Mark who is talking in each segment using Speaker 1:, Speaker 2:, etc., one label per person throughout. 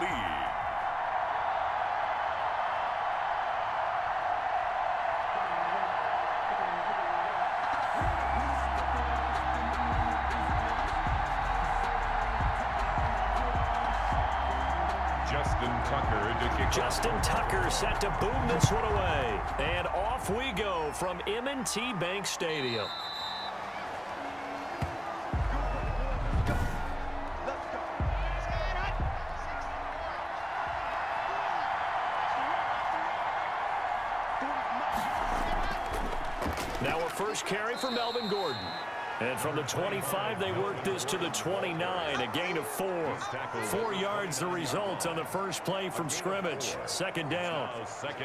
Speaker 1: lead.
Speaker 2: Justin Tucker set to boom this one away. And off we go from M&T Bank Stadium. Now a first carry for Melvin Gordon. And from the 25, they work this to the 29, a gain of 4. 4 yards the result on the first play from scrimmage. Second down.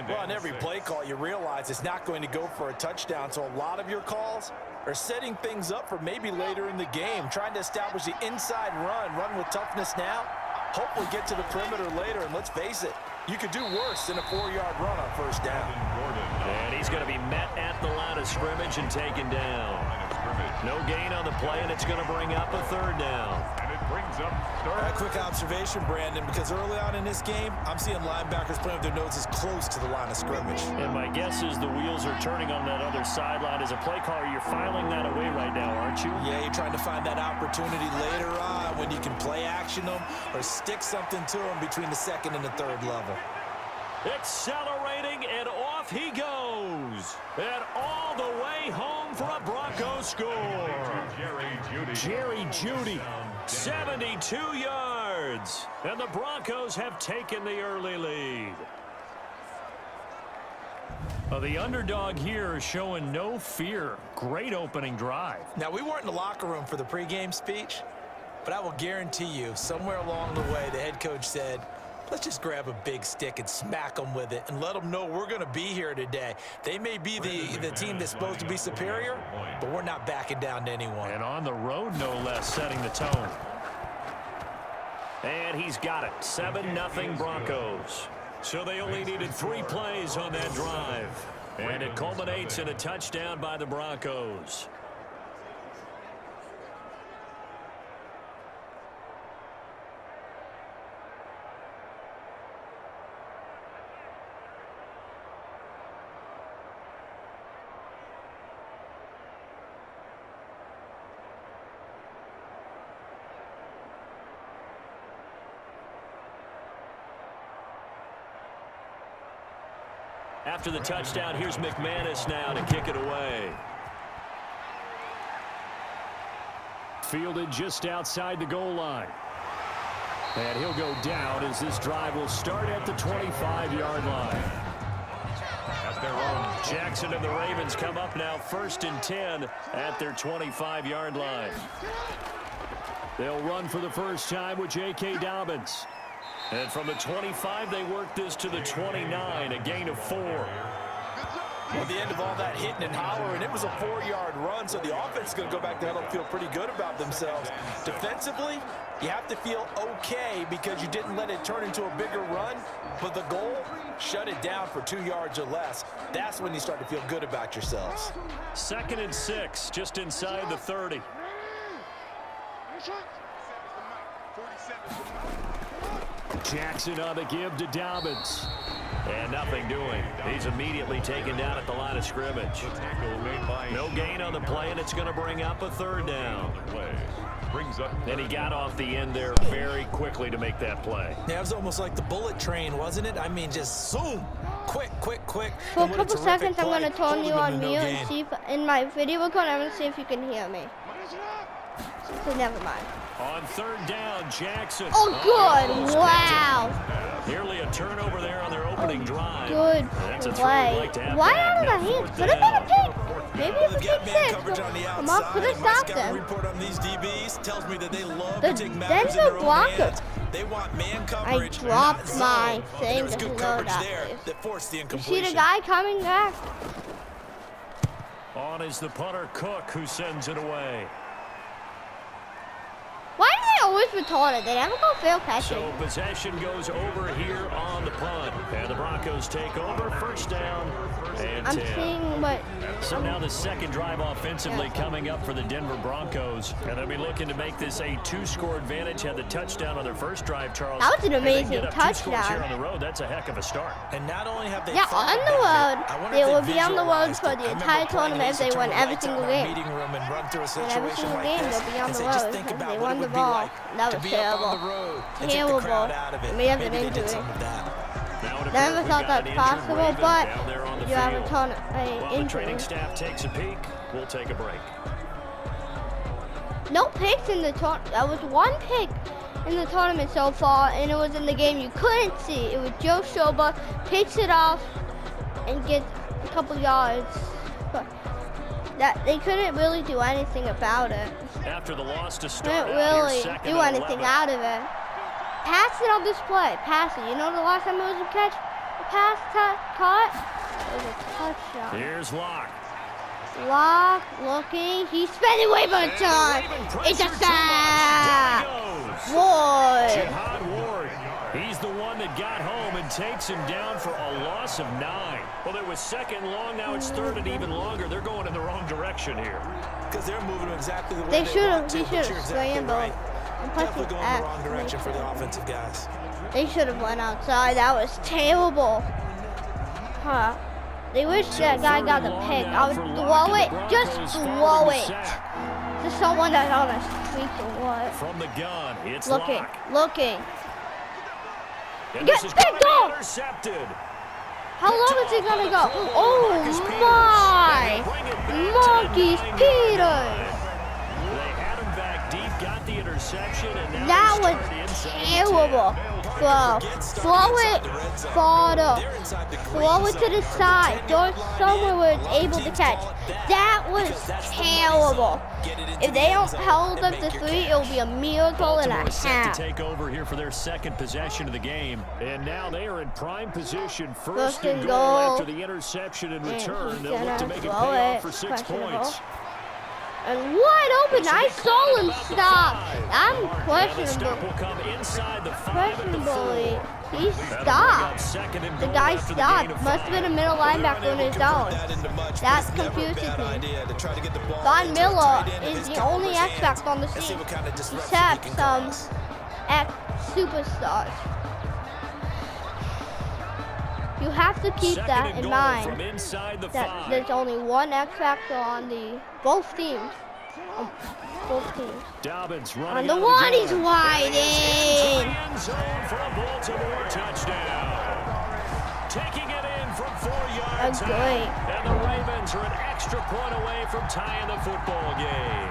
Speaker 3: Well, on every play call, you realize it's not going to go for a touchdown, so a lot of your calls are setting things up for maybe later in the game, trying to establish the inside run with toughness now, hopefully get to the perimeter later, and let's face it, you could do worse than a 4-yard run on first down.
Speaker 2: And he's going to be met at the line of scrimmage and taken down. No gain on the play, and it's going to bring up a third down.
Speaker 1: And it brings up third.
Speaker 3: A quick observation, Brandon, because early on in this game, I'm seeing linebackers playing with their noses close to the line of scrimmage.
Speaker 2: And my guess is the wheels are turning on that other sideline. As a play caller, you're filing that away right now, aren't you?
Speaker 3: Yeah, you're trying to find that opportunity later on when you can play action them or stick something to them between the second and the third level.
Speaker 2: Accelerating, and off he goes. And all the way home for a Broncos score. Jerry Jeudy, 72 yards. And the Broncos have taken the early lead. The underdog here is showing no fear. Great opening drive.
Speaker 3: Now, we weren't in the locker room for the pregame speech, but I will guarantee you, somewhere along the way, the head coach said, let's just grab a big stick and smack them with it and let them know we're going to be here today. They may be the team that's supposed to be superior, but we're not backing down to anyone.
Speaker 2: And on the road, no less, setting the tone. And he's got it. 7-0 Broncos. So they only needed 3 plays on that drive. And it culminates in a touchdown by the Broncos. After the touchdown, here's McManus now to kick it away. Fielded just outside the goal line. And he'll go down as this drive will start at the 25-yard line. At their own. Jackson and the Ravens come up now 1st and 10 at their 25-yard line. They'll run for the first time with J.K. Dobbins. And from the 25, they work this to the 29, a gain of 4.
Speaker 3: At the end of all that hitting and hollering, it was a 4-yard run, so the offense is going to go back there and feel pretty good about themselves. Defensively, you have to feel okay because you didn't let it turn into a bigger run, but the goal, shut it down for 2 yards or less. That's when you start to feel good about yourselves.
Speaker 2: 2nd and 6, just inside the 30. Jackson on the give to Dobbins. And nothing doing. He's immediately taken down at the line of scrimmage. No gain on the play, and it's going to bring up a 3rd down. And he got off the end there very quickly to make that play.
Speaker 3: Yeah, it was almost like the bullet train, wasn't it? I mean, just zoom. Quick.
Speaker 4: For a couple seconds, I'm going to turn you on mute and see if in my video record, I'm going to see if you can hear me. So never mind.
Speaker 2: On 3rd down, Jackson.
Speaker 4: Oh, good. Wow.
Speaker 2: Nearly a turnover there on their opening drive.
Speaker 4: Good play. Why out of the hands? Could have been a pick. Maybe it's a pick 6. Come on, could have stopped them.
Speaker 3: Report on these DBs tells me that they love
Speaker 4: The
Speaker 3: to take matters in
Speaker 4: Denver
Speaker 3: their own
Speaker 4: Broncos.
Speaker 3: hands. They want man coverage.
Speaker 4: I dropped my
Speaker 3: And
Speaker 4: thing
Speaker 3: there was
Speaker 4: to
Speaker 3: good
Speaker 4: load
Speaker 3: coverage
Speaker 4: up
Speaker 3: there
Speaker 4: this.
Speaker 3: that forced the
Speaker 4: You
Speaker 3: incompletion.
Speaker 4: see the guy coming back?
Speaker 2: On is the punter, Cook, who sends it away.
Speaker 4: Why do they always return it? They never go fail catching.
Speaker 2: So possession goes over here on the punt. And the Broncos take over, 1st down and 10.
Speaker 4: I'm seeing what
Speaker 2: So now the second drive offensively coming up for the Denver Broncos. And they'll be looking to make this a 2-score advantage. Had the touchdown on their first drive, Charles.
Speaker 4: That was an amazing
Speaker 2: touchdown.
Speaker 4: touchdown.
Speaker 2: Here on the road, that's a heck of a start.
Speaker 3: And not only have they
Speaker 4: on the road, they will be on the road for the entire tournament if they win every single game. And every single game, they'll be on the road because they won the ball. That was terrible. Terrible. They may have an injury. Never thought that's possible, but you have an
Speaker 2: The
Speaker 4: injury.
Speaker 2: training staff takes a peek. We'll take a break.
Speaker 4: No picks in the tournament. That was one pick in the tournament so far, and it was in the game you couldn't see. It was Joe Shoba picks it off and gets a couple yards, but they couldn't really do anything about it.
Speaker 2: After the loss to start,
Speaker 4: Couldn't really do anything out of it. Pass it on this play. Pass it. You know the last time it was a catch, a pass caught? It was a touchdown.
Speaker 2: Here's Locke.
Speaker 4: Locke looking. He's spending way more time. It's a sack. Boy.
Speaker 2: Jihad Ward. He's the one that got home and takes him down for a loss of 9. Well, it was second long. Now it's third and even longer. They're going in the wrong direction here.
Speaker 3: Because they're moving exactly the way
Speaker 4: They
Speaker 3: they
Speaker 4: should
Speaker 3: want
Speaker 4: have.
Speaker 3: to.
Speaker 4: He should have scrambled.
Speaker 3: Definitely going in the wrong direction for the offensive guys.
Speaker 4: They should have went outside. That was terrible. Huh. They wish that guy got the pick. I would throw it. Just throw it to someone that's on a streak or what.
Speaker 2: From the gun, it's
Speaker 4: Looking.
Speaker 2: Locke.
Speaker 4: Looking.
Speaker 2: And
Speaker 4: Get
Speaker 2: this is
Speaker 4: picked
Speaker 2: gonna be
Speaker 4: off.
Speaker 2: intercepted.
Speaker 4: How long is he gonna go? Oh my! Marcus Peters.
Speaker 2: They had him back deep, got the interception, and now
Speaker 4: That
Speaker 2: he's
Speaker 4: was
Speaker 2: turned inside.
Speaker 4: terrible. Throw it farther. Throw it to the side. Throw it somewhere where it's able to catch. That was terrible. If they don't hold up to 3, it will be a miracle and a
Speaker 2: Baltimore set
Speaker 4: half.
Speaker 2: to take over here for their second possession of the game. And now they are in prime position. First and goal after the interception and return. They'll look to make it pay off for 6 points.
Speaker 4: And wide open, I saw him stop. I'm questionable.
Speaker 2: Stop will come inside the 5 at the 4.
Speaker 4: Questionably, he stopped. The guy stopped. Must have been a middle linebacker on his own. That confuses me. Von Miller is the only X factor on the team, except some X superstars. You have to keep that in mind. That there's only one X factor on both teams. Both teams.
Speaker 2: Dobbins
Speaker 4: On the one, he's wide in.
Speaker 2: End zone for a Baltimore touchdown. Taking it in from 4 yards out. And the Ravens are an extra point away from tying the football game.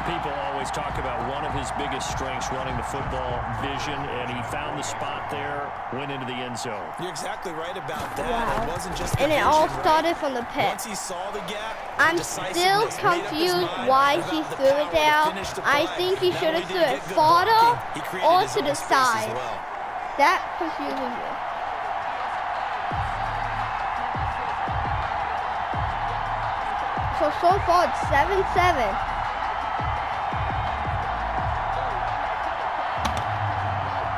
Speaker 2: People always talk about one of his biggest strengths running the football, vision, and he found the spot there, went into the end zone.
Speaker 3: You're exactly right about that.
Speaker 4: Wow.
Speaker 3: It wasn't just the
Speaker 4: And it
Speaker 3: vision,
Speaker 4: all
Speaker 3: right?
Speaker 4: started from the pit.
Speaker 3: Once he saw the gap,
Speaker 4: I'm still confused why he threw it there. I think he should have threw it farther or to the side. That confuses me. So far it's 7-7.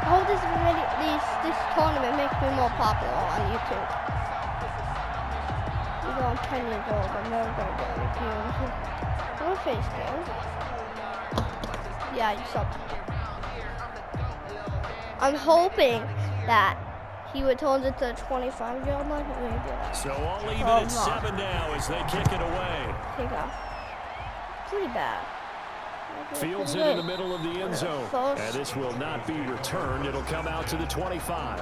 Speaker 4: I hope this tournament makes me more popular on YouTube. Even though I'm 10 years old, I'm never gonna get any views. No face cam. Yeah, you saw. I'm hoping that he returns it to the 25-yard line.
Speaker 2: So all even at 7 now as they kick it away.
Speaker 4: Take off. Pretty bad.
Speaker 2: Fields it in the middle of the end zone. And this will not be returned. It'll come out to the 25.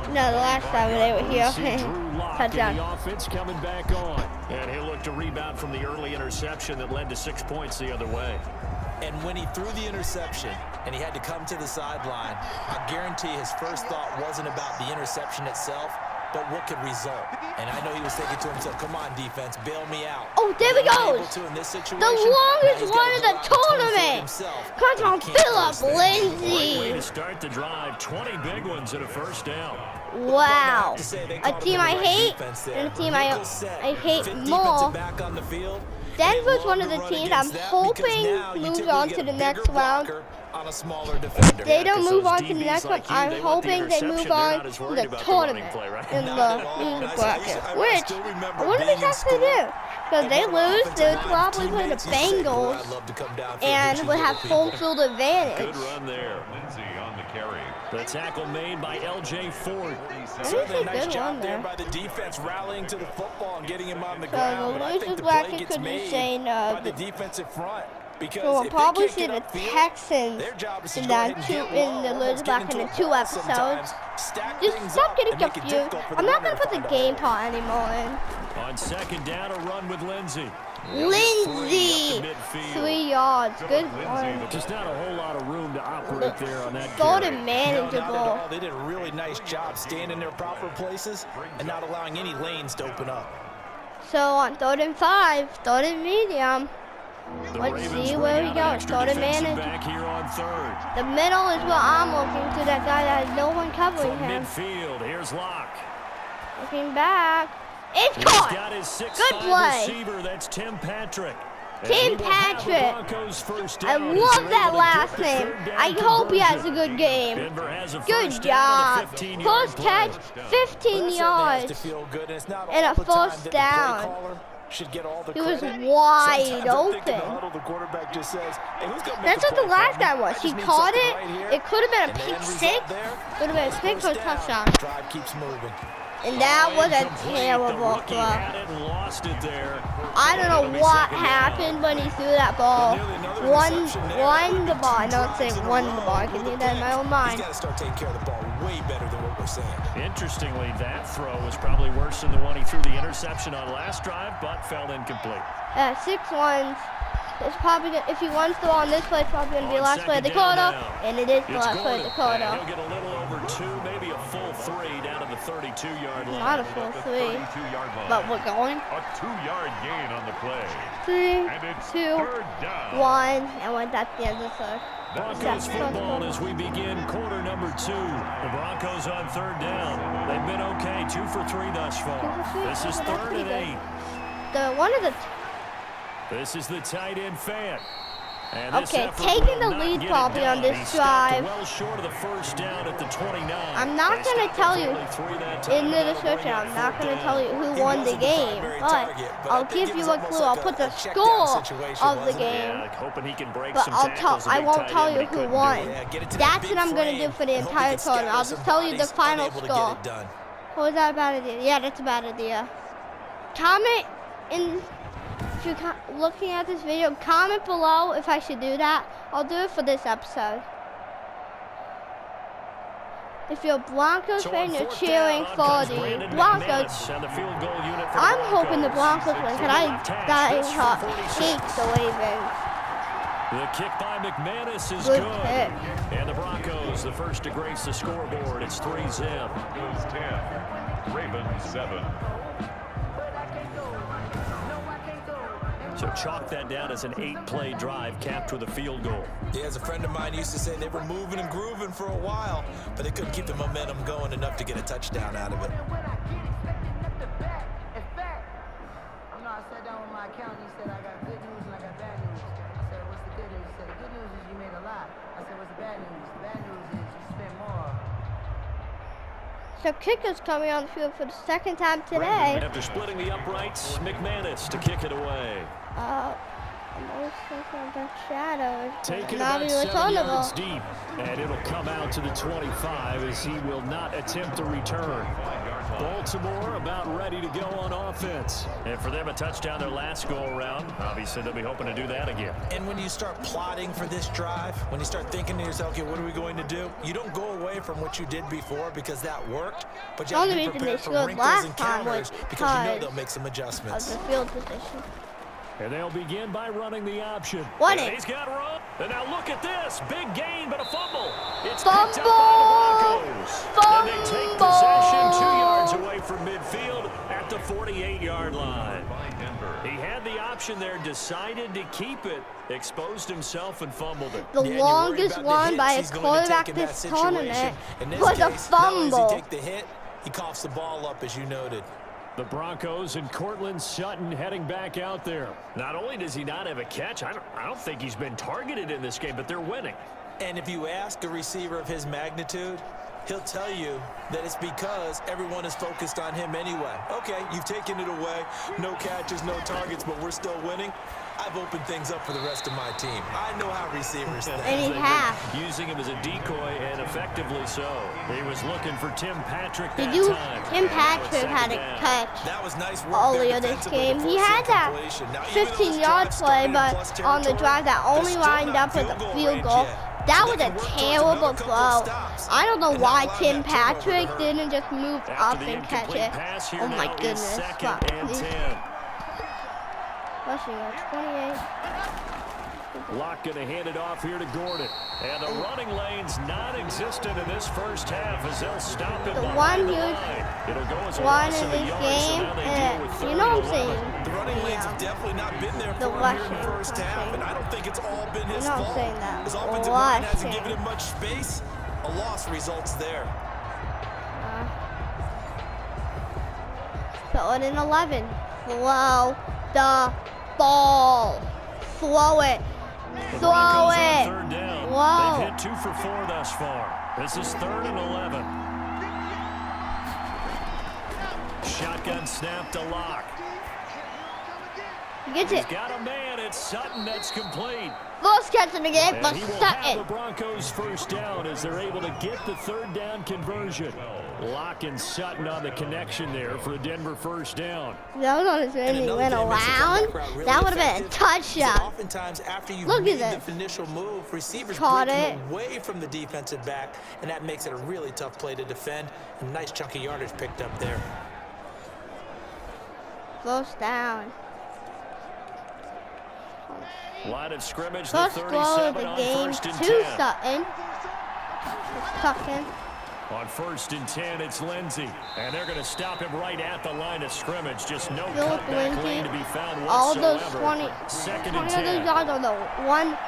Speaker 4: No, the last time they were here. Touchdown.
Speaker 2: The offense coming back on. And he'll look to rebound from the early interception that led to 6 points the other way.
Speaker 3: And when he threw the interception and he had to come to the sideline, I guarantee his first thought wasn't about the interception itself, but what could result. And I know he was thinking to himself, come on, defense, bail me out.
Speaker 4: Oh, there he goes. The longest one in the tournament. Come on, Philip Lindsay.
Speaker 2: Way to start the drive. 20 big ones and a first down.
Speaker 4: Wow. A team I hate and a team I hate more Denver's one of the teams I'm hoping moves on to the next round. If they don't move on to the next one, I'm hoping they move on to the tournament in the loser bracket, which I wouldn't exactly do. Because they lose, they would probably play the Bengals and would have home field advantage.
Speaker 2: Good run there. The tackle made by L.J. Ford.
Speaker 3: Certainly a nice job there by the defense rallying to the football and getting him on the ground.
Speaker 4: The loser bracket could be saying
Speaker 3: by the defensive front.
Speaker 4: So we'll probably see the Texans in the loser bracket in 2 episodes. Just stop getting confused. I'm not going to put the game part anymore in.
Speaker 2: On second down, a run with Lindsey.
Speaker 4: Lindsey, 3 yards. Good one.
Speaker 2: Just not a whole lot of room to operate there on that
Speaker 4: Thought
Speaker 2: carry.
Speaker 4: it manageable.
Speaker 3: They did a really nice job staying in their proper places and not allowing any lanes to open up.
Speaker 4: So on 3rd and 5, 3rd and medium. Let's see where we go. Third and manage.
Speaker 2: Back here on 3rd.
Speaker 4: The middle is what I'm looking to. That guy that has no one covering him.
Speaker 2: Midfield. Here's Locke.
Speaker 4: Looking back. It's caught. Good play.
Speaker 2: Receiver. That's Tim Patrick.
Speaker 4: Tim Patrick. I love that last name. I hope he has a good game. Good job. First catch, 15 yards, and a first down. He was wide open. That's what the last guy was. He caught it. It could have been a pick six. Could have been a pick for a touchdown.
Speaker 3: Drive keeps moving.
Speaker 4: And that was a terrible throw. I don't know what happened when he threw that ball. Won the ball. I know it's saying won the ball. I can hear that in my own mind.
Speaker 3: He's got to start taking care of the ball way better than what we're saying.
Speaker 2: Interestingly, that throw was probably worse than the one he threw the interception on last drive, but fell incomplete.
Speaker 4: 6-1. It's probably gonna, if he wants the ball on this play, it's probably going to be the last play of the quarter, and it is the last play of the quarter.
Speaker 2: He'll get a little over 2, maybe a full 3 down to the 32-yard line.
Speaker 4: Not a full 3, but we're going.
Speaker 1: A 2-yard gain on the play.
Speaker 4: 3, 2, 1, and went at the end of the third.
Speaker 2: Broncos football as we begin quarter number 2. The Broncos on 3rd down. They've been okay, 2 for 3 thus far. This is 3rd and 8. This is the tight end Fant.
Speaker 4: Okay, taking the lead probably on this drive.
Speaker 2: Well short of the first down at the 29.
Speaker 4: I'm not going to tell you in the description. I'm not going to tell you who won the game, but I'll give you a clue. I'll put the score of the game, but I won't tell you who won. That's what I'm going to do for the entire tournament. I'll just tell you the final score. Was that a bad idea? Yeah, that's a bad idea. Comment in. If you're looking at this video, comment below if I should do that. I'll do it for this episode. If you're a Broncos fan, you're cheering for the Broncos. I'm hoping the Broncos win, because I hate the Ravens.
Speaker 2: The kick by McManus is good. And the Broncos, the first to grace the scoreboard. It's 3-zip.
Speaker 1: 10, Ravens 7.
Speaker 2: So chalk that down as an 8-play drive capped with a field goal.
Speaker 3: Yeah, as a friend of mine used to say, they were moving and grooving for a while, but they couldn't keep the momentum going enough to get a touchdown out of it.
Speaker 5: I sat down with my accountant. He said, I got good news and I got bad news. I said, what's the good news? He said, the good news is you made a lot. I said, what's the bad news? The bad news is you spent more.
Speaker 4: So kicker's coming on the field for the second time today.
Speaker 2: After splitting the uprights, McManus to kick it away.
Speaker 4: Almost like that shadow.
Speaker 2: Taking
Speaker 4: Not
Speaker 2: about
Speaker 4: even
Speaker 2: 7 yards deep, and it'll come out to the 25 as he will not attempt a return. Baltimore about ready to go on offense. And for them, a touchdown their last go-around. Obviously, they'll be hoping to do that again.
Speaker 3: And when you start plotting for this drive, when you start thinking to yourself, okay, what are we going to do? You don't go away from what you did before because that worked, but you have to be prepared for wrinkles and counters because you know they'll make some adjustments.
Speaker 4: Of the field position.
Speaker 2: And they'll begin by running the option.
Speaker 4: He's
Speaker 2: got run. And now look at this. Big gain, but a fumble. It's
Speaker 4: fumble.
Speaker 2: picked up by the Broncos. And they take possession 2 yards away from midfield at the 48-yard line. He had the option there, decided to keep it, exposed himself and fumbled it.
Speaker 4: The longest one by a quarterback this tournament was a fumble.
Speaker 3: He coughs the ball up, as you noted.
Speaker 2: The Broncos and Cortland Sutton heading back out there. Not only does he not have a catch, I don't think he's been targeted in this game, but they're winning.
Speaker 3: And if you ask a receiver of his magnitude, he'll tell you that it's because everyone is focused on him anyway. Okay, you've taken it away. No catches, no targets, but we're still winning. I've opened things up for the rest of my team. I know how receivers think.
Speaker 4: And he has.
Speaker 2: Using him as a decoy, and effectively so. He was looking for Tim Patrick that time.
Speaker 4: Tim Patrick had a catch
Speaker 3: that was nice work
Speaker 4: earlier this game. He had that 15-yard play, but on the drive that only lined up with a field goal. That was a terrible throw. I don't know why Tim Patrick didn't just move up and catch it. Oh my goodness. Rushing at 28.
Speaker 2: Locke going to hand it off here to Gordon. And the running lane's non-existent in this first half as they'll stop it behind the line. It'll go as a loss in the yard, so now they deal with 31.
Speaker 4: You know what I'm saying?
Speaker 3: The running lanes have definitely not been there for him here in the first half, and I don't think it's all been his fault. His offensive line hasn't given him much space. A loss results there.
Speaker 4: So in 11. Throw the ball. Throw it. Throw it. Whoa.
Speaker 2: They've hit 2 for 4 thus far. This is 3rd and 11. Shotgun snap to Locke.
Speaker 4: Gets it.
Speaker 2: He's got a man. It's Sutton that's complete.
Speaker 4: First catch in the game, but
Speaker 2: he will
Speaker 4: Sutton.
Speaker 2: have the Broncos first down as they're able to get the 3rd down conversion. Locke and Sutton on the connection there for a Denver first down.
Speaker 4: That was on his end. He went around. That would have been a touchdown.
Speaker 3: Oftentimes, after you
Speaker 4: Look
Speaker 3: made
Speaker 4: at
Speaker 3: the initial move, receivers
Speaker 4: caught
Speaker 3: break
Speaker 4: it
Speaker 3: away from the defensive back, and that makes it a really tough play to defend. A nice chunky yardage picked up there.
Speaker 4: First down.
Speaker 2: Line of scrimmage,
Speaker 4: First
Speaker 2: the
Speaker 4: throw of
Speaker 2: 37
Speaker 4: the
Speaker 2: on
Speaker 4: game
Speaker 2: 1st and
Speaker 4: to
Speaker 2: 10.
Speaker 4: Sutton. Sutton.
Speaker 2: On 1st and 10, it's Lindsey. And they're going to stop him right at the line of scrimmage. Just no cutback lane to be found whatsoever.
Speaker 4: All those 20 of those yards on the one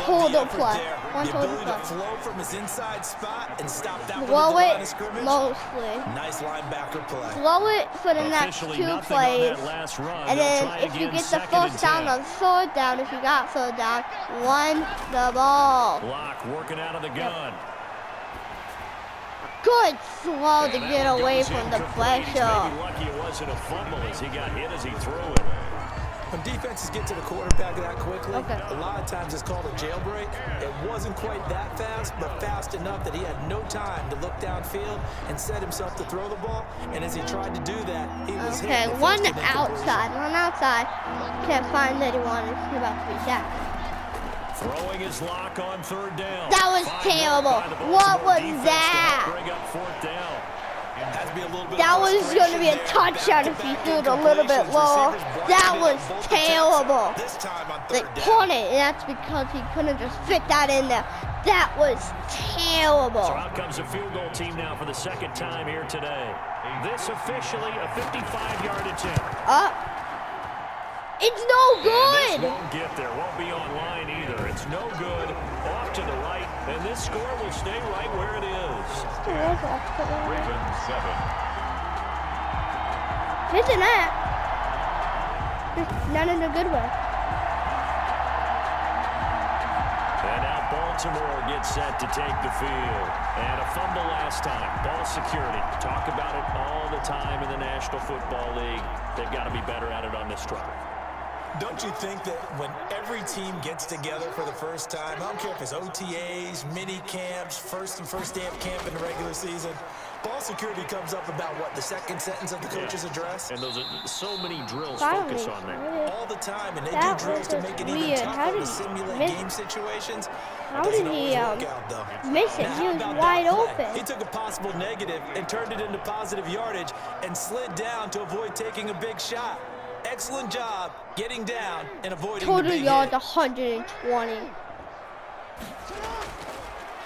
Speaker 4: total play. One total play.
Speaker 3: Flow from his inside spot and stop that
Speaker 4: blow it mostly.
Speaker 3: Nice linebacker play.
Speaker 4: Blow it for the next 2 plays. And then if you get the first down or 3rd down, if you got 3rd down, run the ball.
Speaker 2: Locke working out of the gun.
Speaker 4: Good throw to get away from the pressure.
Speaker 2: Maybe lucky it wasn't a fumble as he got hit as he threw it.
Speaker 3: When defenses get to the quarterback that quickly, a lot of times it's called a jailbreak. It wasn't quite that fast, but fast enough that he had no time to look downfield and set himself to throw the ball. And as he tried to do that, he was hit.
Speaker 4: One outside. Can't find anyone. It's about to be sacked.
Speaker 2: Throwing his Locke on 3rd down.
Speaker 4: That was terrible. What was that?
Speaker 2: Bring up 4th down.
Speaker 4: That was going to be a touchdown if he threw it a little bit lower. That was terrible. They caught it, and that's because he couldn't just fit that in there. That was terrible.
Speaker 2: So out comes a field goal team now for the 2nd time here today. This officially a 55-yard attempt.
Speaker 4: It's no good.
Speaker 2: And this won't get there. Won't be online either. It's no good. Off to the right. And this score will stay right where it is.
Speaker 1: Ravens 7.
Speaker 4: Isn't that? Not in a good way.
Speaker 2: And now Baltimore gets set to take the field. And a fumble last time. Ball security. Talk about it all the time in the National Football League. They've got to be better at it on this drive.
Speaker 3: Don't you think that when every team gets together for the first time, I don't care if it's OTAs, mini camps, first day of camp in the regular season, ball security comes up about what, the 2nd sentence of the coach's address?
Speaker 2: And those are so many drills focus on that.
Speaker 3: All the time, and they do drills to make it even tougher to simulate game situations.
Speaker 4: How did he miss it? He was wide open.
Speaker 3: He took a possible negative and turned it into positive yardage and slid down to avoid taking a big shot. Excellent job getting down and avoiding
Speaker 4: total
Speaker 3: the big
Speaker 4: yards
Speaker 3: hit.
Speaker 4: 120.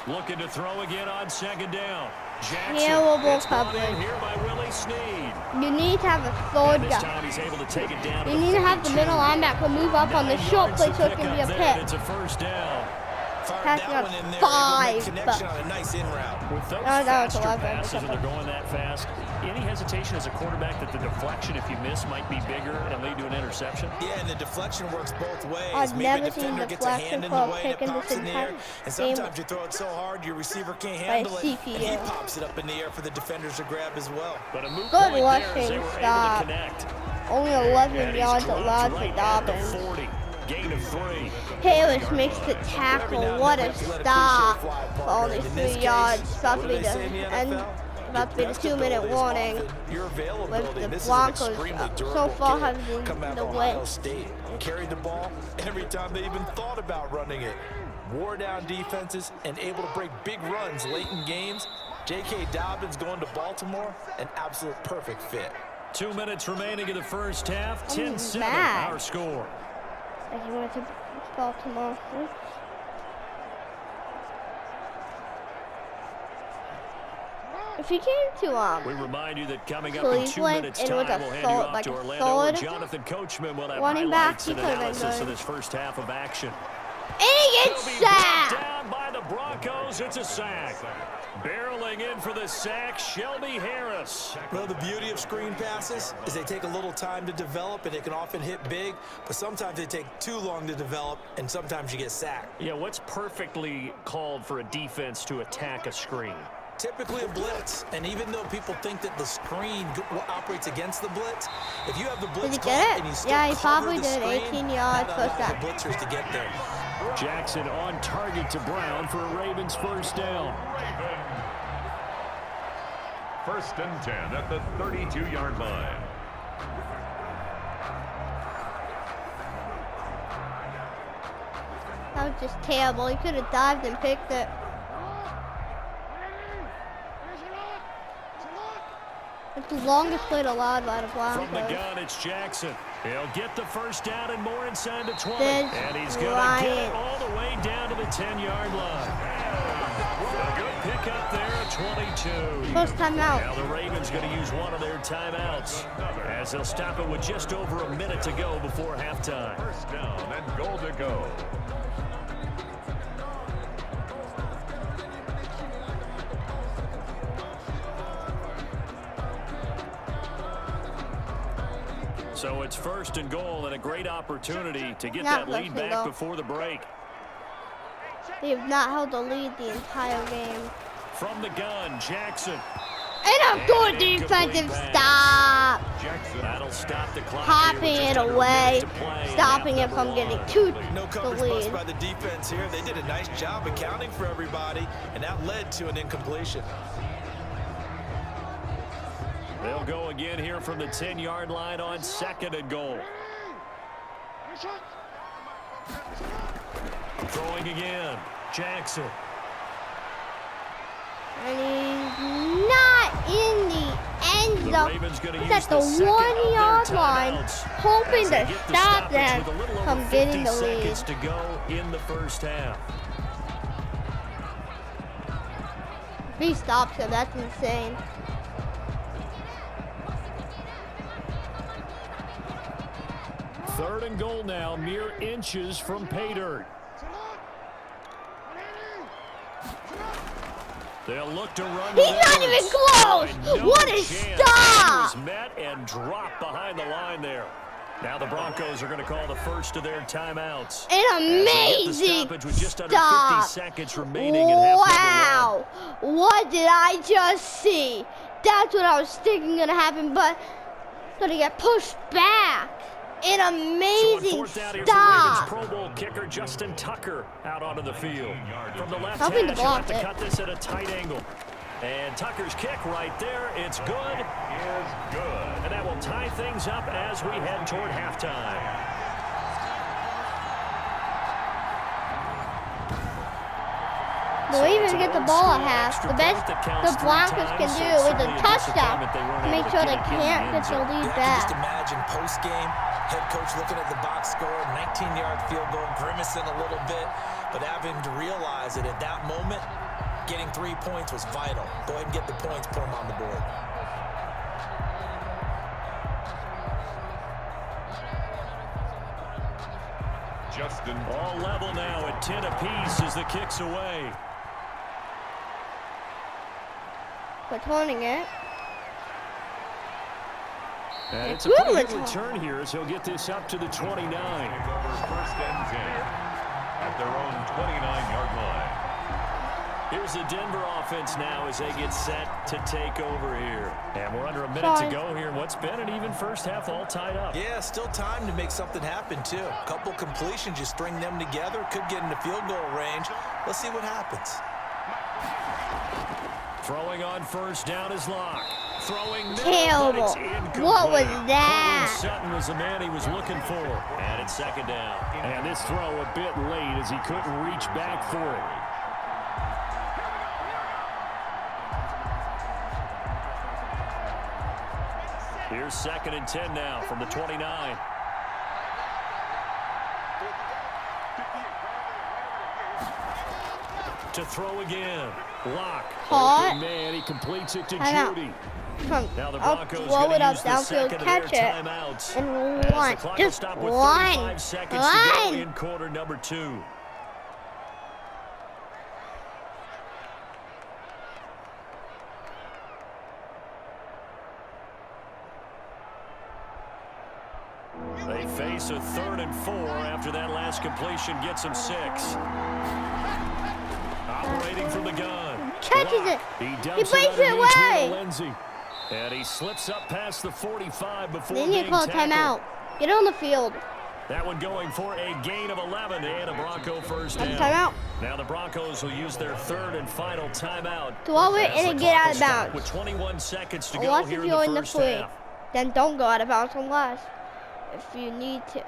Speaker 2: Looking to throw again on 2nd down. Jackson.
Speaker 4: Terrible coverage.
Speaker 2: Here by Willie Snead.
Speaker 4: You need to have a 3rd
Speaker 2: This
Speaker 4: guy.
Speaker 2: time he's able to take it down.
Speaker 4: You need to have the middle linebacker move up on the short play so it can be a pick.
Speaker 2: It's a 1st down.
Speaker 4: Passing up 5.
Speaker 3: Connection on a nice in route.
Speaker 2: With those
Speaker 4: No, it's
Speaker 2: faster
Speaker 4: 11.
Speaker 2: passes and they're going that fast, any hesitation as a quarterback that the deflection, if you miss, might be bigger and lead to an interception?
Speaker 3: Yeah, and the deflection works both ways.
Speaker 4: I've
Speaker 3: Maybe
Speaker 4: never
Speaker 3: a defender
Speaker 4: seen
Speaker 3: gets a hand in the way and it
Speaker 4: deflection
Speaker 3: pops in the air. And
Speaker 4: game
Speaker 3: sometimes you throw it so hard your receiver can't handle it.
Speaker 4: CPU.
Speaker 3: And he pops it up in the air for the defenders to grab as well.
Speaker 2: But a move
Speaker 4: Good
Speaker 2: point there as they
Speaker 4: rushing
Speaker 2: were able to
Speaker 4: stop.
Speaker 2: connect.
Speaker 4: Only 11
Speaker 2: And he's
Speaker 4: yards
Speaker 2: dropped
Speaker 4: allowed for
Speaker 2: right at the
Speaker 4: Dobbins.
Speaker 2: 40. Gain of 3.
Speaker 4: Harris makes the tackle. What a stop for only 3 yards. About to be the 2-minute warning with the Broncos so far having the win.
Speaker 3: Carried the ball every time they even thought about running it. Wore down defenses and able to break big runs late in games. J.K. Dobbins going to Baltimore, an absolute perfect fit.
Speaker 2: 2 minutes remaining in the first half. 10-7 our score.
Speaker 4: He went to Baltimore. If he came to
Speaker 2: we remind you that coming up in 2
Speaker 4: Cleveland
Speaker 2: minutes
Speaker 4: and
Speaker 2: time,
Speaker 4: with a
Speaker 2: we'll hand you off
Speaker 4: like
Speaker 2: to
Speaker 4: a
Speaker 2: Orlando,
Speaker 4: solid
Speaker 2: where Jonathan Coachman will have
Speaker 4: running back,
Speaker 2: highlights
Speaker 4: he
Speaker 2: and
Speaker 4: could have been
Speaker 2: analysis
Speaker 4: good.
Speaker 2: of this first half of action.
Speaker 4: And he gets
Speaker 2: He'll be brought
Speaker 4: sacked.
Speaker 2: down by the Broncos. It's a sack. Barreling in for the sack, Shelby Harris.
Speaker 3: Well, the beauty of screen passes is they take a little time to develop, and they can often hit big, but sometimes they take too long to develop, and sometimes you get sacked.
Speaker 2: Yeah, what's perfectly called for a defense to attack a screen?
Speaker 3: Typically a blitz, and even though people think that the screen operates against the blitz, if you have the blitz
Speaker 4: Did he get
Speaker 3: caught
Speaker 4: it?
Speaker 3: and you still
Speaker 4: Yeah, he
Speaker 3: cover
Speaker 4: probably
Speaker 3: the
Speaker 4: did.
Speaker 3: screen,
Speaker 4: 18 yards,
Speaker 3: that
Speaker 4: first
Speaker 3: allows
Speaker 4: down.
Speaker 3: the blitzers to get there.
Speaker 2: Jackson on target to Brown for a Ravens first down.
Speaker 6: First and 10 at the 32-yard line.
Speaker 4: That was just terrible. He could have dived and picked it. It's the longest play allowed by the Broncos.
Speaker 2: From the gun, it's Jackson. He'll get the first down and more inside the 20.
Speaker 4: There's
Speaker 2: And he's going to get it all the way down to the 10-yard line. A good pick up there at 22.
Speaker 4: First time out.
Speaker 2: Now the Ravens going to use one of their timeouts as they'll stop it with just over a minute to go before halftime.
Speaker 6: First down and goal to go.
Speaker 2: So it's first and goal and a great opportunity to get that lead back before the break.
Speaker 4: They have not held the lead the entire game.
Speaker 2: From the gun, Jackson.
Speaker 4: And a good defensive stop.
Speaker 2: That'll stop the clock.
Speaker 4: Popping it away, stopping it from getting to
Speaker 3: No
Speaker 4: the
Speaker 3: coverage bust
Speaker 4: lead.
Speaker 3: by the defense here. They did a nice job accounting for everybody, and that led to an incompletion.
Speaker 2: They'll go again here from the 10-yard line on second and goal. Throwing again, Jackson.
Speaker 4: And he's not in the end zone. He's at the 1-yard line, hoping to stop them from getting the lead.
Speaker 2: To go in the first half.
Speaker 4: If he stops him, that's insane.
Speaker 2: Third and goal now, mere inches from pay dirt. They'll look to run.
Speaker 4: He's not even close. What a stop!
Speaker 2: He was met and dropped behind the line there. Now the Broncos are going to call the first of their timeouts.
Speaker 4: An amazing
Speaker 2: with just under 50
Speaker 4: stop.
Speaker 2: seconds remaining in half
Speaker 4: Wow. What did I just see? That's what I was thinking going to happen, but going to get pushed back. An amazing stop.
Speaker 2: Pro Bowl kicker Justin Tucker out onto the field. From the left
Speaker 4: Helping to
Speaker 2: hash, he'll have
Speaker 4: block
Speaker 2: to
Speaker 4: it.
Speaker 2: cut this at a tight angle. And Tucker's kick right there, it's good.
Speaker 6: Is good.
Speaker 2: And that will tie things up as we head toward halftime.
Speaker 4: They'll even get the ball at half. The best the Broncos can do is a touchdown to make sure they can't get the lead
Speaker 3: Just
Speaker 4: back.
Speaker 3: imagine post-game, head coach looking at the box score, 19-yard field goal, grimacing a little bit, but having to realize that at that moment, getting 3 points was vital. Go ahead and get the points, put them on the board.
Speaker 6: Justin.
Speaker 2: All level now at 10 apiece as the kick's away.
Speaker 4: Returning it.
Speaker 2: And it's a pretty good return here as he'll get this up to the 29.
Speaker 6: First and 10 at their own 29-yard line.
Speaker 2: Here's the Denver offense now as they get set to take over here. And we're under a minute to go here in what's been an even first half, all tied up.
Speaker 3: Yeah, still time to make something happen, too. A couple completions, you string them together, could get into field goal range. Let's see what happens.
Speaker 2: Throwing on first down is Locke. Throwing
Speaker 4: terrible. What was that?
Speaker 2: Sutton was the man he was looking for. And it's second down. And this throw a bit late as he couldn't reach back for it. Here's second and 10 now from the 29. To throw again. Locke.
Speaker 4: Caught.
Speaker 2: Man, he completes it to Judy. Now the
Speaker 4: I'll
Speaker 2: Broncos
Speaker 4: blow it up
Speaker 2: use the
Speaker 4: downfield,
Speaker 2: second
Speaker 4: catch
Speaker 2: of their
Speaker 4: it,
Speaker 2: timeouts.
Speaker 4: and
Speaker 2: As
Speaker 4: one.
Speaker 2: the clock will
Speaker 4: Just
Speaker 2: stop with
Speaker 4: one.
Speaker 2: 35 seconds to go in quarter number 2. They face a 3rd and 4 after that last completion gets them 6. Operating from the gun.
Speaker 4: Catches it.
Speaker 2: He
Speaker 4: breaks it away.
Speaker 2: Lindsay. And he slips up past the 45 before
Speaker 4: Then you
Speaker 2: being
Speaker 4: call
Speaker 2: tackled.
Speaker 4: timeout. Get on the field.
Speaker 2: That one going for a gain of 11 and a Bronco first down.
Speaker 4: Timeout.
Speaker 2: Now the Broncos will use their 3rd and final timeout.
Speaker 4: Throw it and get out of bounds.
Speaker 2: With 21 seconds to go
Speaker 4: Unless
Speaker 2: here
Speaker 4: if
Speaker 2: in
Speaker 4: you're
Speaker 2: the
Speaker 4: in the
Speaker 2: first
Speaker 4: free,
Speaker 2: half.
Speaker 4: then don't go out of bounds unless if you need to.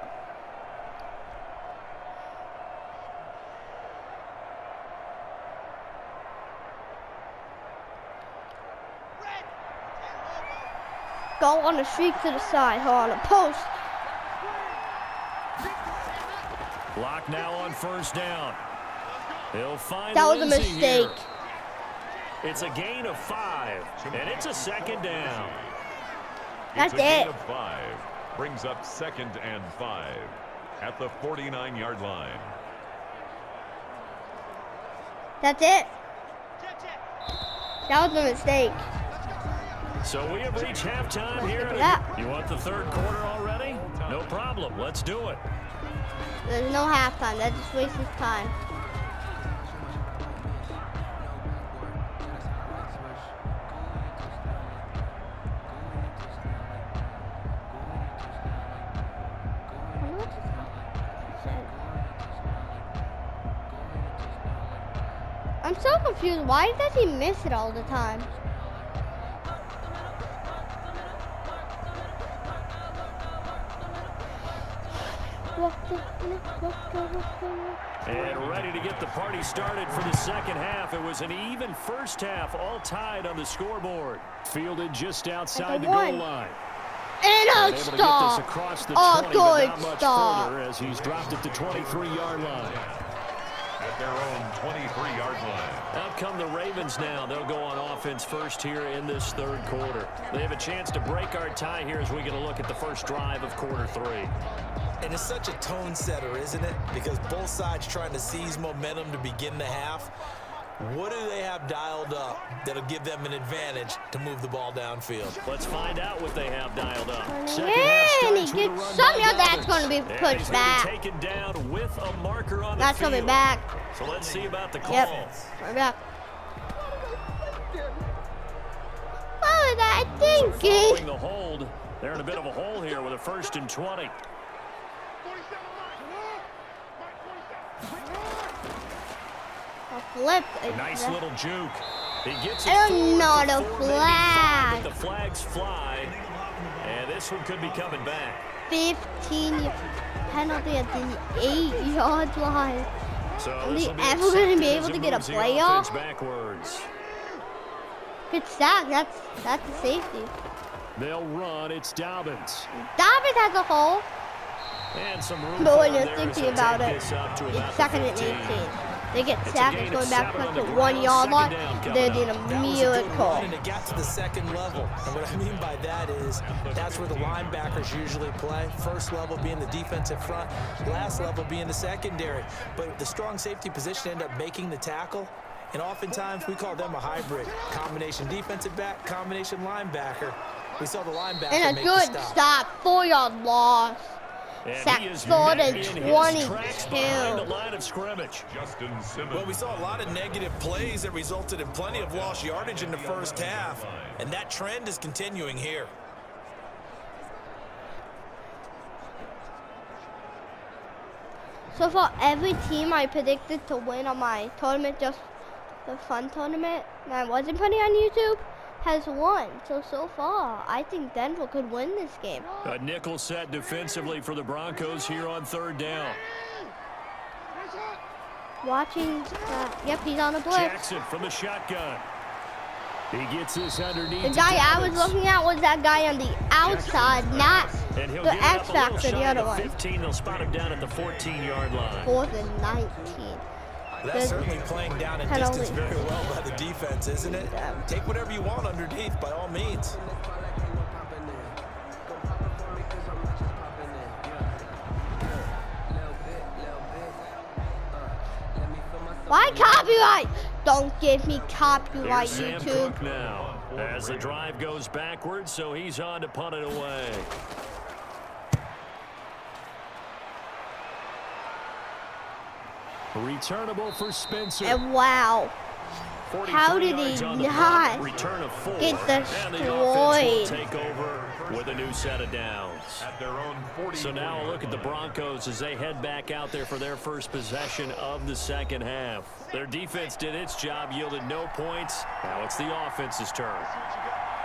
Speaker 4: Go on the streak to the side, hold on a post.
Speaker 2: Lock now on first down. He'll find
Speaker 4: That was a
Speaker 2: Lindsay
Speaker 4: mistake.
Speaker 2: Here. It's a gain of 5, and it's a second down.
Speaker 4: That's
Speaker 6: it's a
Speaker 4: it.
Speaker 6: gain of 5. Brings up 2nd and 5 at the 49-yard line.
Speaker 4: That's it. That was a mistake.
Speaker 2: So we have reached halftime here.
Speaker 4: Yeah.
Speaker 2: You want the 3rd quarter already? No problem. Let's do it.
Speaker 4: There's no halftime. That just wastes time. I'm so confused. Why does he miss it all the time?
Speaker 2: And ready to get the party started for the second half. It was an even first half, all tied on the scoreboard. Fielded just outside the goal line.
Speaker 4: And a stop.
Speaker 2: Oh,
Speaker 4: good stop.
Speaker 2: As he's dropped it to 23-yard line.
Speaker 6: At their own 23-yard line.
Speaker 2: Out come the Ravens now. They'll go on offense first here in this 3rd quarter. They have a chance to break our tie here as we get a look at the first drive of quarter 3.
Speaker 3: And it's such a tone setter, isn't it? Because both sides trying to seize momentum to begin the half. What do they have dialed up that'll give them an advantage to move the ball downfield?
Speaker 2: Let's find out what they have dialed up.
Speaker 4: And he gets somehow that's going to be pushed back.
Speaker 2: Taken down with a marker on
Speaker 4: That's
Speaker 2: the field.
Speaker 4: going to be back.
Speaker 2: So let's see about the call.
Speaker 4: Yep. Right back. What was that thinking?
Speaker 2: Following the hold, they're in a bit of a hole here with a 1st and 20.
Speaker 4: Flip.
Speaker 2: A nice little juke. He gets it
Speaker 4: not a
Speaker 2: forward,
Speaker 4: flag.
Speaker 2: but the flags fly, and this one could be coming back.
Speaker 4: 15 penalty at the 8-yard line.
Speaker 2: So
Speaker 4: Are they ever going to be able to get a playoff?
Speaker 2: Backwards.
Speaker 4: Good sack. That's a safety.
Speaker 2: They'll run. It's Dobbins.
Speaker 4: Dobbins has a hole.
Speaker 2: And some room
Speaker 4: But when
Speaker 2: for
Speaker 4: you're
Speaker 2: there
Speaker 4: thinking
Speaker 2: as they
Speaker 4: about
Speaker 2: take
Speaker 4: it,
Speaker 2: this up to about
Speaker 4: it's 2nd and
Speaker 2: 15.
Speaker 4: 18. They get sacked, it's going back to like the 1 yard line. They did a miracle.
Speaker 3: And it got to the second level. And what I mean by that is that's where the linebackers usually play. First level being the defensive front, last level being the secondary. But the strong safety position ended up making the tackle. And oftentimes we call them a hybrid. Combination defensive back, combination linebacker. We saw the linebacker
Speaker 4: and a
Speaker 3: make
Speaker 4: good
Speaker 3: the stop.
Speaker 4: stop, 4 yard loss. Sack 4 to 22.
Speaker 3: Well, we saw a lot of negative plays that resulted in plenty of lost yardage in the first half, and that trend is continuing here.
Speaker 4: So for every team I predicted to win on my tournament, just the fun tournament that I wasn't putting on YouTube, has won. So far, I think Denver could win this game.
Speaker 2: A nickel set defensively for the Broncos here on 3rd down.
Speaker 4: Watching, yep, he's on the blitz.
Speaker 2: Jackson from the shotgun. He gets this underneath.
Speaker 4: The guy I was looking at was that guy on the outside, not the X Factor, the other one.
Speaker 2: 15, they'll spot him down at the 14-yard line.
Speaker 4: 4th and 19.
Speaker 3: That's certainly playing down in distance very well by the defense, isn't it? Take whatever you want underneath, by all means.
Speaker 4: Why copyright? Don't give me copyright, YouTube.
Speaker 2: Now, as the drive goes backwards, so he's on to punt it away. Returnable for Spencer.
Speaker 4: And wow. How did he not get destroyed?
Speaker 2: Take over with a new set of downs. So now a look at the Broncos as they head back out there for their first possession of the second half. Their defense did its job, yielded no points. Now it's the offense's turn.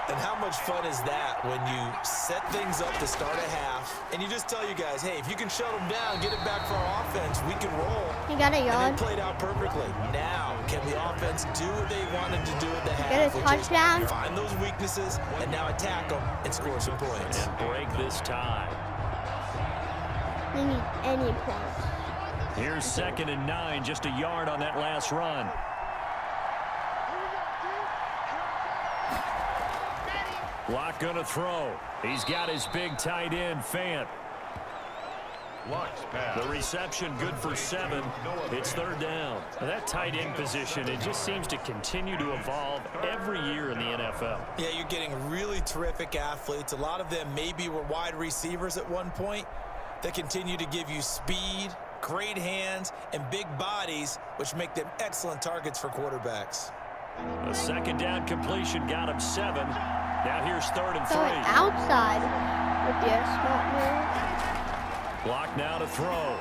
Speaker 3: And how much fun is that when you set things up to start a half and you just tell you guys, hey, if you can shut them down, get it back for our offense, we can roll.
Speaker 4: You got a yard.
Speaker 3: And it played out perfectly. Now, can the offense do what they wanted to do at the half?
Speaker 4: Get a touchdown.
Speaker 3: Find those weaknesses and now attack them and score some points.
Speaker 2: And break this tie.
Speaker 4: We need any points.
Speaker 2: Here's 2nd and 9, just a yard on that last run. Lock gonna throw. He's got his big tight end, Fant. The reception good for 7. It's 3rd down.
Speaker 7: Now that tight end position, it just seems to continue to evolve every year in the NFL.
Speaker 3: Yeah, you're getting really terrific athletes. A lot of them maybe were wide receivers at one point that continue to give you speed, great hands, and big bodies, which make them excellent targets for quarterbacks.
Speaker 2: A 2nd down completion got him 7. Now here's 3rd and 3.
Speaker 4: Going outside would be a smart move.
Speaker 2: Block now to throw.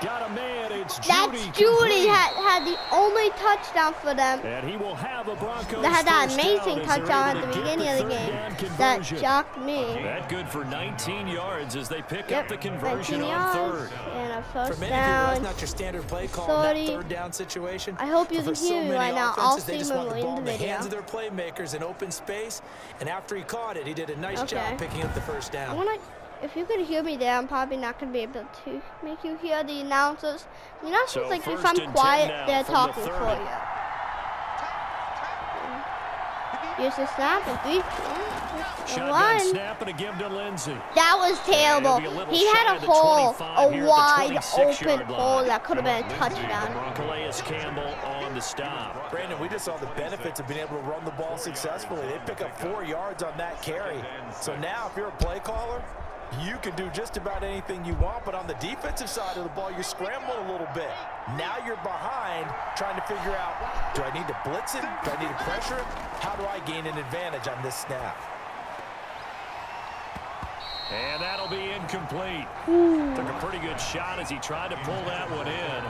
Speaker 2: Got a man. It's Judy.
Speaker 4: That's Judy had the only touchdown for them.
Speaker 2: And he will have a Broncos.
Speaker 4: They had that amazing touchdown at the beginning of the game that shocked me.
Speaker 2: That good for 19 yards as they pick up the conversion on 3rd.
Speaker 4: And a first
Speaker 3: For many
Speaker 4: down.
Speaker 3: people, that's not your standard play call in that 3rd down situation.
Speaker 4: I hope you can hear me right now. I'll see
Speaker 3: him
Speaker 4: him in the
Speaker 3: the
Speaker 4: video.
Speaker 3: hands of their playmakers in open space, and after he caught it, he did a nice job picking up the first down.
Speaker 4: If you could hear me there, I'm probably not going to be able to make you hear the announcers. The announcers, like, if I'm quiet, they're talking for you. Here's the snap, and 3, 2, 1.
Speaker 2: Snap and a give to Lindsay.
Speaker 4: That was terrible. He had a hole, a wide open hole that could have been a touchdown.
Speaker 2: Calais Campbell on the stop.
Speaker 3: Brandon, we just saw the benefits of being able to run the ball successfully. They pick up 4 yards on that carry. So now, if you're a play caller, you can do just about anything you want, but on the defensive side of the ball, you're scrambling a little bit. Now you're behind, trying to figure out, do I need to blitz it? Do I need to pressure it? How do I gain an advantage on this snap?
Speaker 2: And that'll be incomplete. Took a pretty good shot as he tried to pull that one in.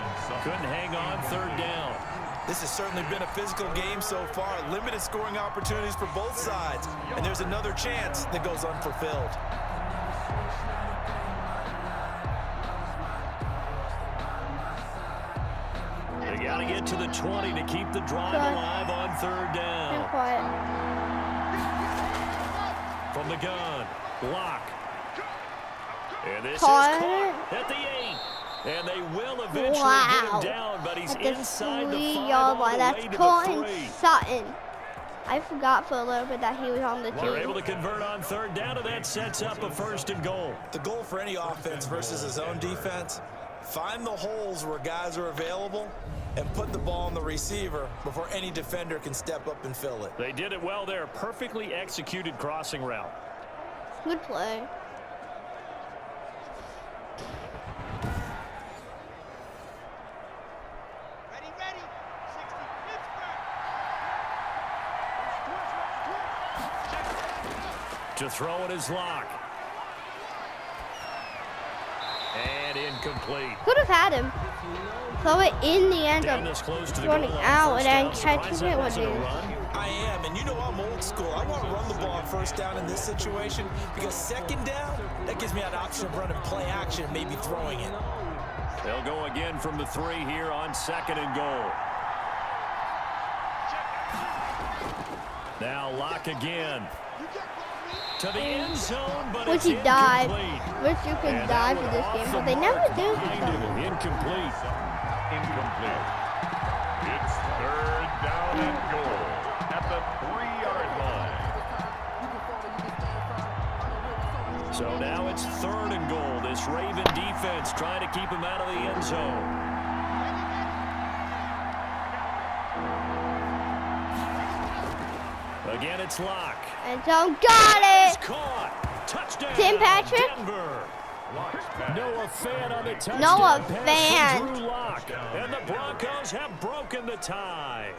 Speaker 2: Couldn't hang on 3rd down.
Speaker 3: This has certainly been a physical game so far. Limited scoring opportunities for both sides. And there's another chance that goes unfulfilled.
Speaker 2: They got to get to the 20 to keep the drive alive on 3rd down. From the gun, block. And this is caught at the 8. And they will eventually get him down, but he's inside the
Speaker 4: 3-yard line. That's Colton
Speaker 2: three.
Speaker 4: Sutton. I forgot for a little bit that he was on the team.
Speaker 2: We're able to convert on third down, and that sets up a 1st and goal.
Speaker 3: The goal for any offense versus his own defense, find the holes where guys are available and put the ball on the receiver before any defender can step up and fill it.
Speaker 7: They did it well there. Perfectly executed crossing route.
Speaker 4: Good play.
Speaker 2: To throw it is Locke. And incomplete.
Speaker 4: Could have had him. Throw it in the end of running out and then catching it with you.
Speaker 3: I am, and you know I'm old school. I want to run the ball on first down in this situation because second down, that gives me an option of running play action and maybe throwing it.
Speaker 2: They'll go again from the 3 here on 2nd and goal. Now Locke again. To the end zone, but
Speaker 4: Which
Speaker 2: it's
Speaker 4: he died.
Speaker 2: incomplete.
Speaker 4: Wish you could die for this game, but they never do.
Speaker 2: Incomplete.
Speaker 6: Incomplete. It's 3rd down and goal at the 3-yard line.
Speaker 2: So now it's 3rd and goal. This Raven defense trying to keep him out of the end zone. Again, it's Locke.
Speaker 4: And John got it.
Speaker 2: Caught. Touchdown.
Speaker 4: Tim Patrick.
Speaker 2: Denver. Noah Fan on the touchdown.
Speaker 4: Noah
Speaker 2: pass to
Speaker 4: Fan.
Speaker 2: Drew Lock. And the Broncos have broken the tie.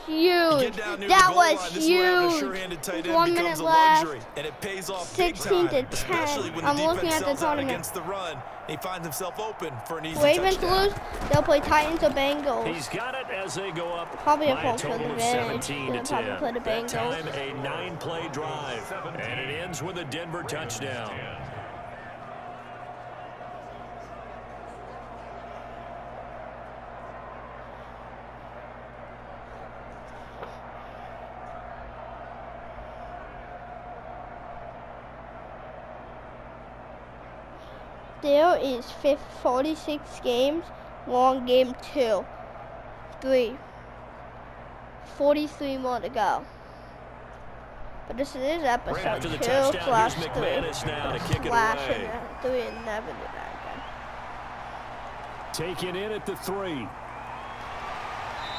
Speaker 4: Huge. That was huge. 1 minute left.
Speaker 3: And it pays off
Speaker 4: 16 to 10. I'm looking at the tournament.
Speaker 3: Against the run. He finds himself open for an easy
Speaker 4: Ravens
Speaker 3: touchdown.
Speaker 4: lose. They'll play Titans or Bengals.
Speaker 2: He's got it as they go up
Speaker 4: Probably a
Speaker 2: by a
Speaker 4: home field
Speaker 2: total of
Speaker 4: advantage.
Speaker 2: 17
Speaker 4: They'll
Speaker 2: to
Speaker 4: probably
Speaker 2: 10.
Speaker 4: play the
Speaker 2: That
Speaker 4: Bengals.
Speaker 2: time a 9-play drive, and it ends with a Denver touchdown.
Speaker 4: There is 46 games, long game 2, 3, 43 more to go. But this is episode
Speaker 2: Right after the
Speaker 4: 2
Speaker 2: touchdown,
Speaker 4: /
Speaker 2: here's
Speaker 4: 3.
Speaker 2: McManus now to kick it
Speaker 4: Slash
Speaker 2: away.
Speaker 4: and 3 and never do that again.
Speaker 2: Taken in at the 3.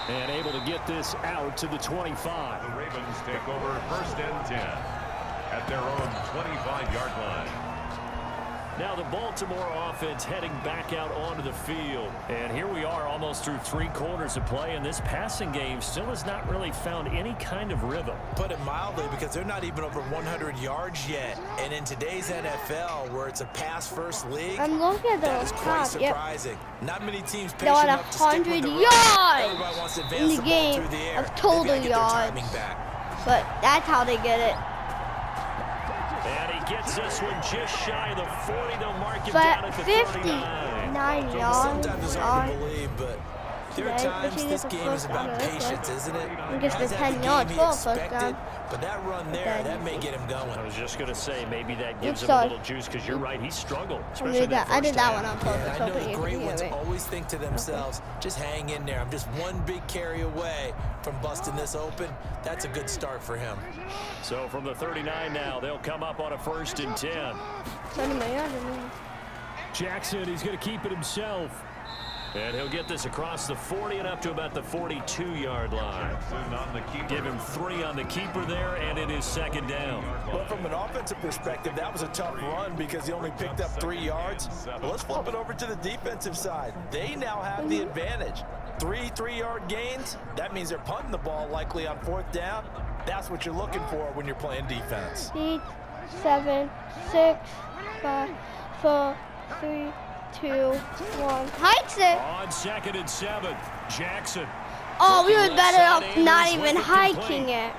Speaker 2: And able to get this out to the 25.
Speaker 6: The Ravens take over 1st and 10 at their own 25-yard line.
Speaker 2: Now the Baltimore offense heading back out onto the field. And here we are almost through 3 quarters of play, and this passing game still has not really found any kind of rhythm.
Speaker 3: Put it mildly, because they're not even over 100 yards yet. And in today's NFL, where it's a pass-first league,
Speaker 4: I'm looking at
Speaker 3: that
Speaker 4: the
Speaker 3: is quite
Speaker 4: top. Yep.
Speaker 3: surprising. Not many teams
Speaker 4: They're
Speaker 3: patient
Speaker 4: at
Speaker 3: enough to stick with
Speaker 4: 100
Speaker 3: the run.
Speaker 4: yards
Speaker 3: Everybody wants to
Speaker 4: in
Speaker 3: advance
Speaker 4: the
Speaker 3: the ball
Speaker 4: game
Speaker 3: through the air.
Speaker 4: of
Speaker 3: They've
Speaker 4: total
Speaker 3: got to get their
Speaker 4: yards.
Speaker 3: timing back.
Speaker 4: But that's how they get it.
Speaker 2: And he gets this one just shy of the 40. They'll mark him down
Speaker 4: But
Speaker 2: at the
Speaker 4: 59
Speaker 2: 39.
Speaker 4: yards
Speaker 3: Sometimes it's hard to believe, but there are times this game is about patience, isn't it?
Speaker 4: He gets the
Speaker 3: Guys have
Speaker 4: 10
Speaker 3: the
Speaker 4: yards
Speaker 3: game
Speaker 4: for
Speaker 3: he
Speaker 4: a first
Speaker 3: expected,
Speaker 4: down.
Speaker 3: but that run there, that may get him going.
Speaker 7: I was just going to say, maybe that gives him
Speaker 4: sorry.
Speaker 7: a little juice, because you're right, he struggled.
Speaker 4: I
Speaker 7: Especially
Speaker 4: did that. I did that one
Speaker 7: half.
Speaker 4: on purpose.
Speaker 3: Yeah, I know
Speaker 4: hoping
Speaker 3: the
Speaker 4: you
Speaker 3: great
Speaker 4: could
Speaker 3: ones
Speaker 4: hear me.
Speaker 3: always think to themselves, just hang in there. I'm just one big carry away from busting this open. That's a good start for him.
Speaker 2: So from the 39 now, they'll come up on a 1st and 10. Jackson, he's going to keep it himself. And he'll get this across the 40 and up to about the 42-yard line. Give him 3 on the keeper there, and it is 2nd down.
Speaker 3: But from an offensive perspective, that was a tough run because he only picked up 3 yards. But let's flip it over to the defensive side. They now have the advantage. 3 3-yard gains. That means they're punting the ball likely on 4th down. That's what you're looking for when you're playing defense.
Speaker 4: 8, 7, 6, 5, 4, 3, 2, 1. Hikes it.
Speaker 2: On 2nd and 7, Jackson.
Speaker 4: Oh, we were better off
Speaker 2: Side
Speaker 4: not
Speaker 2: Andrews
Speaker 4: even
Speaker 2: with it
Speaker 4: hiking
Speaker 2: complete.
Speaker 4: it.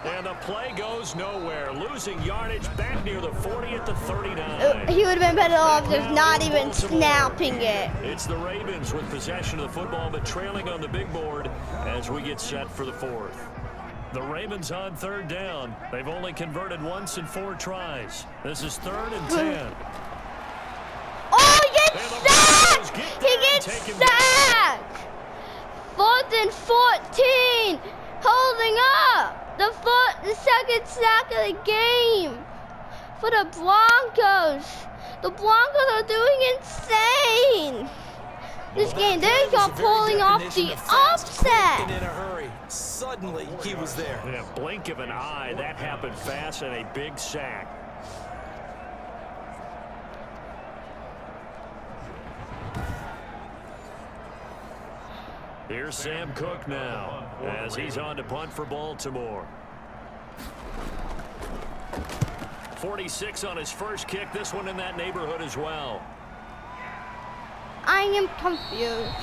Speaker 2: And the play goes nowhere. Losing yardage back near the 40 at the 39.
Speaker 4: He would have been better off just not even snapping it.
Speaker 2: It's the Ravens with possession of the football, but trailing on the big board as we get set for the 4th. The Ravens on 3rd down. They've only converted once in 4 tries. This is 3rd and 10.
Speaker 4: Oh, get
Speaker 2: And the
Speaker 4: sacked!
Speaker 2: Broncos get
Speaker 4: Great sack! 4th and 14. Holding up the second sack of the game for the Broncos. The Broncos are doing insane. This game, they got pulling off the upset.
Speaker 3: In a hurry. Suddenly, he was there.
Speaker 7: In a blink of an eye, that happened fast and a big sack. Here's Sam Cook now, as he's on to punt for Baltimore. 46 on his first kick, this one in that neighborhood as well.
Speaker 4: I am confused.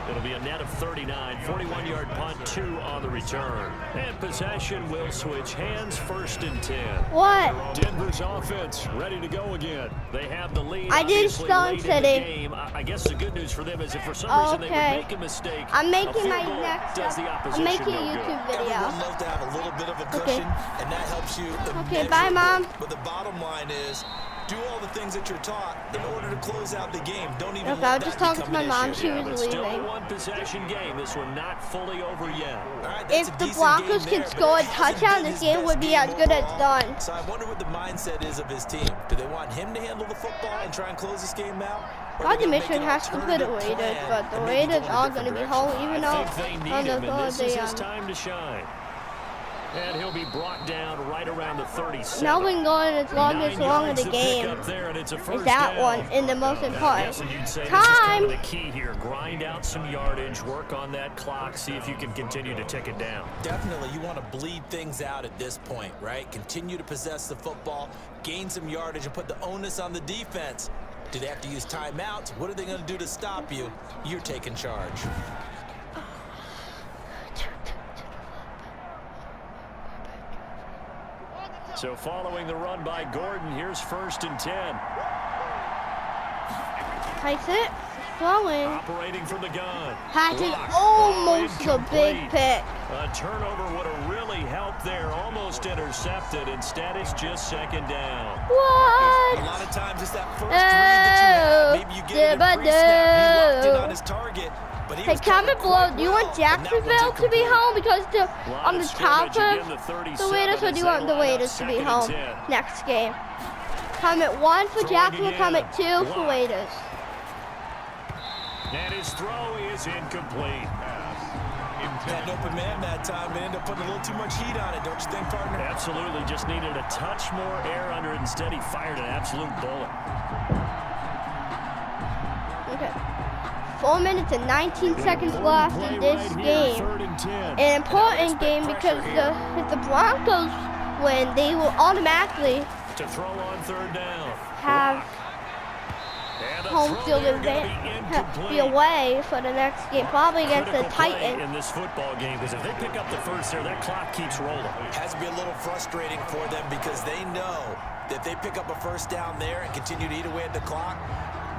Speaker 7: It'll be a net of 39, 41-yard punt, 2 on the return. And possession will switch hands, 1st and 10.
Speaker 4: What?
Speaker 2: Denver's offense ready to go again. They have the lead.
Speaker 4: I did Stone City.
Speaker 7: I guess the good news for them is if for some reason they would make a mistake,
Speaker 4: I'm making my
Speaker 7: goal
Speaker 4: next
Speaker 7: does the opposition
Speaker 4: I'm making a
Speaker 7: no
Speaker 4: YouTube
Speaker 7: good.
Speaker 4: video.
Speaker 3: Everyone loves to have a little bit of a cushion, and that helps you.
Speaker 4: Okay, bye, Mom.
Speaker 3: But the bottom line is, do all the things that you're taught in order to close out the game. Don't even
Speaker 4: Okay,
Speaker 3: let
Speaker 4: I was
Speaker 3: that
Speaker 4: just talking
Speaker 3: become
Speaker 4: to my
Speaker 3: an
Speaker 4: mom.
Speaker 3: issue.
Speaker 4: She
Speaker 7: Yeah,
Speaker 4: was
Speaker 7: but still a
Speaker 4: leaving.
Speaker 7: one-possession game. This one not fully over yet.
Speaker 3: All right, that's
Speaker 4: If
Speaker 3: a
Speaker 4: the
Speaker 3: decent
Speaker 4: Broncos
Speaker 3: game
Speaker 4: can
Speaker 3: there,
Speaker 4: score
Speaker 3: but
Speaker 4: a
Speaker 3: it hasn't
Speaker 4: touchdown,
Speaker 3: been
Speaker 4: this
Speaker 3: his
Speaker 4: game would
Speaker 3: best
Speaker 4: be as good as
Speaker 3: overall.
Speaker 4: done.
Speaker 3: So I wonder what the mindset is of his team. Do they want him to handle the football and try and close this game out? Or are
Speaker 4: God,
Speaker 3: they
Speaker 4: the
Speaker 3: gonna make
Speaker 4: mission
Speaker 3: an
Speaker 4: has to put
Speaker 3: alternative
Speaker 4: Raiders,
Speaker 3: plan
Speaker 4: but the
Speaker 3: and maybe
Speaker 4: Raiders
Speaker 3: go in a
Speaker 4: are
Speaker 3: different
Speaker 4: going to be
Speaker 3: direction?
Speaker 4: home, even
Speaker 7: I
Speaker 4: though
Speaker 7: think they need
Speaker 4: on the
Speaker 7: him, and this is his
Speaker 4: third
Speaker 7: time to shine. And he'll be brought down right around the 37.
Speaker 4: now we can go in as long as long of the game. Is that one in the most important time?
Speaker 7: The key here, grind out some yardage, work on that clock, see if you can continue to tick it down.
Speaker 3: Definitely, you want to bleed things out at this point, right? Continue to possess the football, gain some yardage, and put the onus on the defense. Do they have to use timeouts? What are they going to do to stop you? You're taking charge.
Speaker 7: So following the run by Gordon, here's 1st and 10.
Speaker 4: Takes it, throwing.
Speaker 7: Operating from the gun.
Speaker 4: Passes
Speaker 7: Blocked.
Speaker 4: almost a big
Speaker 7: Incomplete.
Speaker 4: pick.
Speaker 7: A turnover would have really helped there. Almost intercepted. Instead, it's just 2nd down.
Speaker 4: What?
Speaker 3: A lot of times it's that first read that you have. Maybe you get it in pre-snap. He locked in on his target.
Speaker 4: Hey, comment below, do you want Jacksonville to be home because they're on the top of the Raiders, or do you want the Raiders to be home next game? Comment 1 for Jacksonville, comment 2 for Raiders.
Speaker 7: And his throw is incomplete.
Speaker 3: Had an open man that time, but ended up putting a little too much heat on it, don't you think, partner?
Speaker 7: Absolutely, just needed a touch more air under it. Instead, he fired an absolute bullet.
Speaker 4: Okay. 4 minutes and 19 seconds left in this game. An important game because if the Broncos win, they will automatically
Speaker 7: to throw on 3rd down.
Speaker 4: have home field advantage, be away for the next game, probably against the Titans.
Speaker 7: In this football game, because if they pick up the first there, that clock keeps rolling.
Speaker 3: It has to be a little frustrating for them because they know that if they pick up a first down there and continue to eat away at the clock,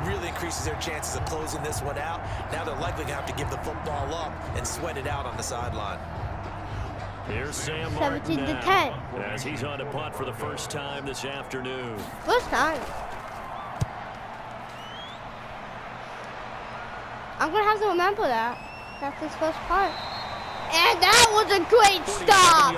Speaker 3: really increases their chances of closing this one out. Now they're likely going to have to give the football up and sweat it out on the sideline.
Speaker 7: Here's Sam
Speaker 4: 17 to 10.
Speaker 7: As he's on to punt for the first time this afternoon.
Speaker 4: First time. I'm going to have to remember that. That's his first punt. And that was a great stop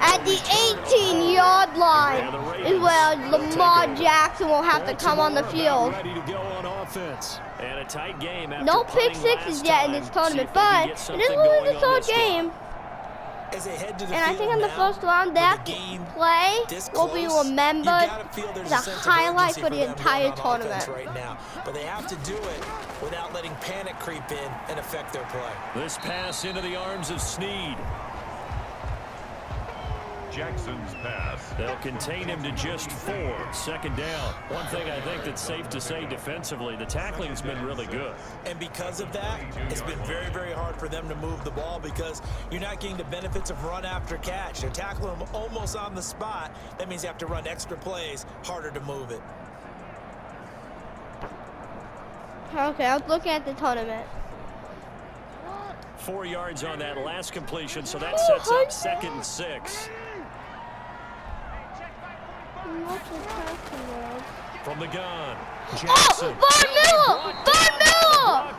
Speaker 4: at the 18-yard line is where Lamar Jackson will have to come on the field.
Speaker 7: And a tight game.
Speaker 4: No pick sixes yet in this tournament, but it is only the third game. And I think in the first round, that play will be remembered as a highlight for the entire tournament.
Speaker 3: Right now, but they have to do it without letting panic creep in and affect their play.
Speaker 7: This pass into the arms of Snead.
Speaker 6: Jackson's pass.
Speaker 7: They'll contain him to just 4. 2nd down. One thing I think that's safe to say defensively, the tackling's been really good.
Speaker 3: And because of that, it's been very, very hard for them to move the ball because you're not getting the benefits of run after catch. They're tackling them almost on the spot. That means you have to run extra plays, harder to move it.
Speaker 4: Okay, I was looking at the tournament.
Speaker 7: 4 yards on that last completion, so that sets up 2nd and 6. From the gun, Jackson.
Speaker 4: Oh, Von Miller!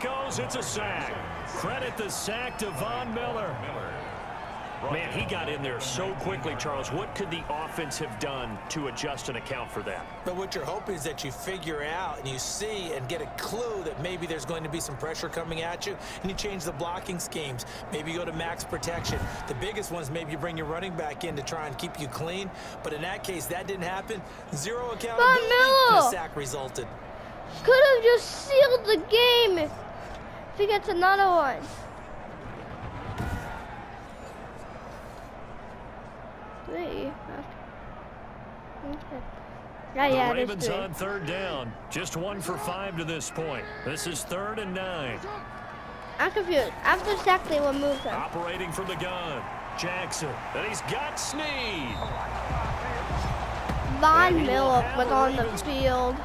Speaker 7: credit the sack to Von Miller. Man, he got in there so quickly, Charles. What could the offense have done to adjust and account for that?
Speaker 3: But what you're hoping is that you figure out and you see and get a clue that maybe there's going to be some pressure coming at you, and you change the blocking schemes. Maybe you go to max protection. The biggest one is maybe you bring your running back in to try and keep you clean. But in that case, that didn't happen. Zero accountability, and a sack resulted.
Speaker 4: Could have just sealed the game if he gets another one. Okay. Yeah,
Speaker 7: the Ravens on third down. Just 1 for 5 to this point. This is 3rd and 9.
Speaker 4: I'm confused. After sack, they will move him.
Speaker 7: Operating from the gun. Jackson. And he's got Snead.
Speaker 4: Von Miller was on the field.